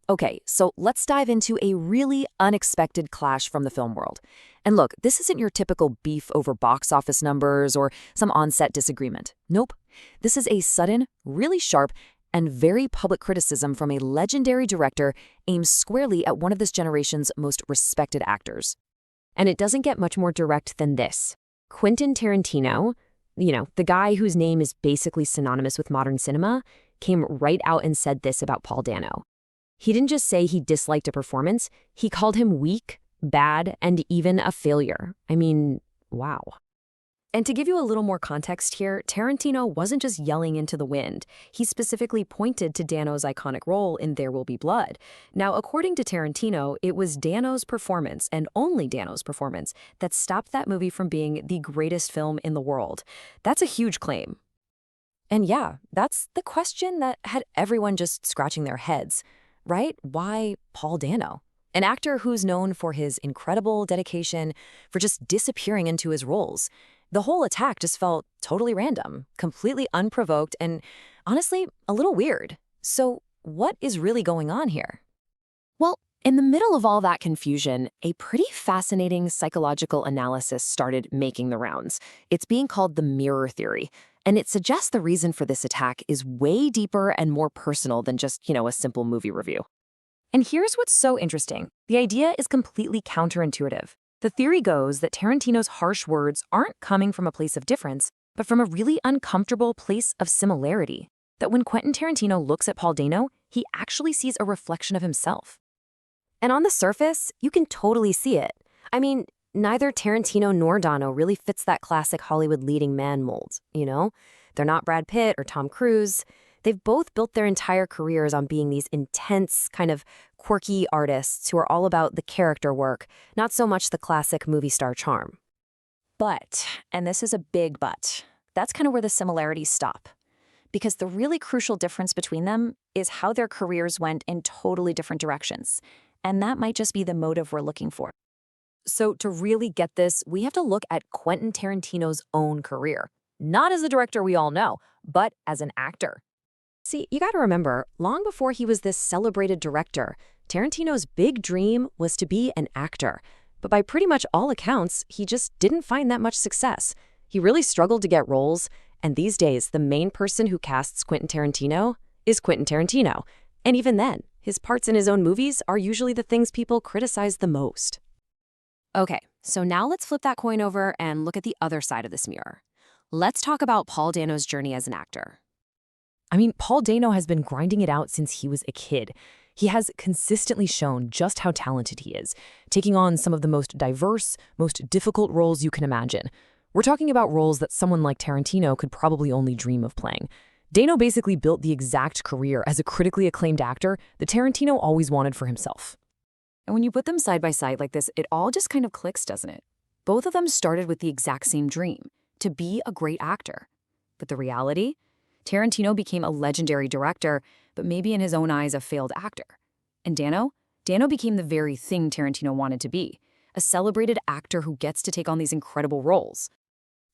Okay, so let's dive into a really unexpected clash from the film world. And look, this isn't your typical beef over box office numbers or some on-set disagreement. Nope. This is a sudden, really sharp, and very public criticism from a legendary director aimed squarely at one of this generation's most respected actors. And it doesn't get much more direct than this. Quentin Tarantino, the guy whose name is basically synonymous with modern cinema, came right out and said this about Paul Dano. He didn't just say he disliked a performance, he called him weak, bad, and even a failure. I mean, wow. And to give you a little more context here, Tarantino wasn't just yelling into the wind. He specifically pointed to Dano's iconic role in There Will Be Blood. Now, according to Tarantino, it was Dano's performance, and only Dano's performance, that stopped that movie from being the greatest film in the world. That's a huge claim. And yeah, that's the question that had everyone just scratching their heads, right? Why Paul Dano? An actor who's known for his incredible dedication, for just disappearing into his roles. The whole attack just felt totally random, completely unprovoked, and honestly, a little weird. So what is really going on here? Well, in the middle of all that confusion, a pretty fascinating psychological analysis started making the rounds. It's being called the mirror theory, and it suggests the reason for this attack is way deeper and more personal than just, a simple movie review. And here's what's so interesting. The idea is completely counterintuitive. The theory goes that Tarantino's harsh words aren't coming from a place of difference, but from a really uncomfortable place of similarity. That when Quentin Tarantino looks at Paul Dano, he actually sees a reflection of himself. And on the surface, you can totally see it. I mean, neither Tarantino nor Dano really fits that classic Hollywood leading man mold, They're not Brad Pitt or Tom Cruise. They've both built their entire careers on being these intense, kind of quirky artists who are all about the character work, not so much the classic movie star charm. But, and this is a big but, that's kind of where the similarities stop. Because the really crucial difference between them is how their careers went in totally different directions. And that might just be the motive we're looking for. So to really get this, we have to look at Quentin Tarantino's own career. Not as the director we all know, but as an actor. See, you gotta remember, long before he was this celebrated director, Tarantino's big dream was to be an actor. But by pretty much all accounts, he just didn't find that much success. He really struggled to get roles, and these days, the main person who casts Quentin Tarantino is Quentin Tarantino. And even then, his parts in his own movies are usually the things people criticize the most. Okay, so now let's flip that coin over and look at the other side of this mirror. Let's talk about Paul Dano's journey as an actor. I mean, Paul Dano has been grinding it out since he was a kid. He has consistently shown just how talented he is, taking on some of the most diverse, most difficult roles you can imagine. We're talking about roles that someone like Tarantino could probably only dream of playing. Dano basically built the exact career as a critically acclaimed actor that Tarantino always wanted for himself. And when you put them side by side like this, it all just kind of clicks, doesn't it? Both of them started with the exact same dream, to be a great actor. But the reality? Tarantino became a legendary director, but maybe in his own eyes a failed actor. And Dano became the very thing Tarantino wanted to be, a celebrated actor who gets to take on these incredible roles.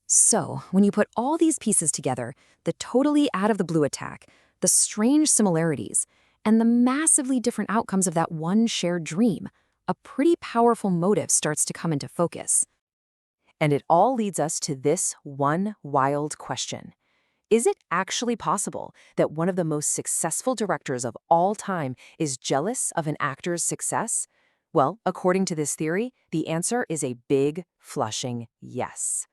So, when you put all these pieces together, the totally out-of-the-blue attack, the strange similarities, and the massively different outcomes of that one shared dream, a pretty powerful motive starts to come into focus. And it all leads us to this one wild question. Is it actually possible that one of the most successful directors of all time is jealous of an actor's success? Well, according to this theory, the answer is a big, flushing yes.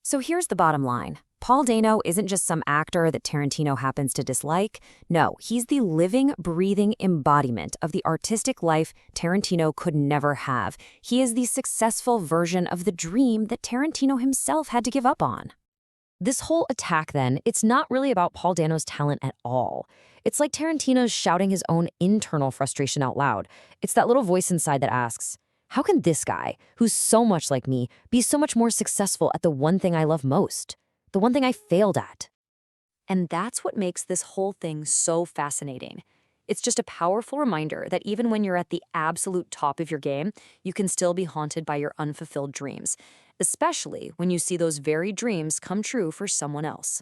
So here's the bottom line. Paul Dano isn't just some actor that Tarantino happens to dislike. No, he's the living, breathing embodiment of the artistic life Tarantino could never have. He is the successful version of the dream that Tarantino himself had to give up on. This whole attack, then, it's not really about Paul Dano's talent at all. It's like Tarantino's shouting his own internal frustration out loud. It's that little voice inside that asks, how can this guy, who's so much like me, be so much more successful at the one thing I love most? The one thing I failed at? And that's what makes this whole thing so fascinating. It's just a powerful reminder that even when you're at the absolute top of your game, you can still be haunted by your unfulfilled dreams, especially when you see those very dreams come true for someone else.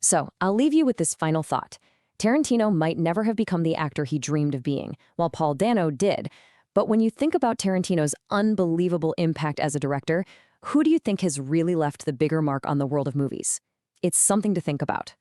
So, I'll leave you with this final thought. Tarantino might never have become the actor he dreamed of being, while Paul Dano did. But when you think about Tarantino's unbelievable impact as a director, who do you think has really left the bigger mark on the world of movies? It's something to think about.